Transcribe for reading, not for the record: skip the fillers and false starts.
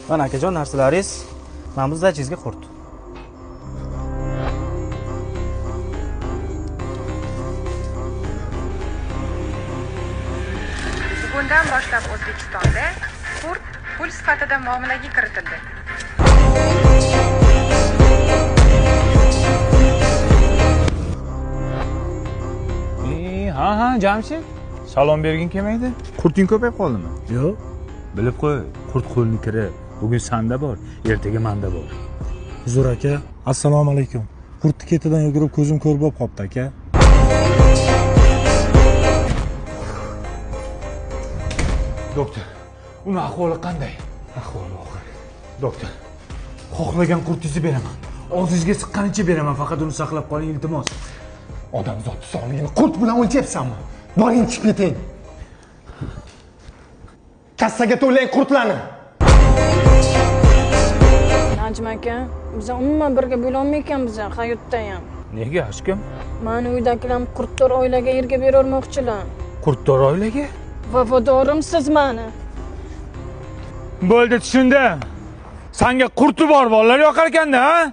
Mana akajon narsalaringiz. Mana bu zachizga qurt. Bugundan boshlab O'zbekistonda qurt pul sifatida muomalaga kiritildi. Ha, Jamshid. Salom bergin kelmaydi. Qurting ko'payib qoldimi? Yo'q. Bilib qo'y, qurt qo'lni kiri. Bugun sanda bor, ertaga manda bor. Huzur aka, assalomu alaykum. Qurtni ketidan yugurib ko'zim ko'r bo'lib qopti aka. Doktor, uni ahvoli qanday? Ahvoli og'ir. Doktor, xohlagan qurtingizni beraman. Og'zingizga siqqanicha beraman, faqat uni saqlab qoling, iltimos. Odamzod sog'ligini qurt bilan o'lchyapsanmi? Boring chiqib keting. Kassaga to'lang qurtlarni. Najim aka, biz umuman birga bo'la olmaykanmiz hayotda ham. Nega aşkım? Mani uydagilar qurtdor oilaga erga berolmoqchilar. Qurtdor oilaga? Vafadorimsiz mani. Bo'ldi, tushundim. Senga qurti bor bolalar yoqar ekanda, ha?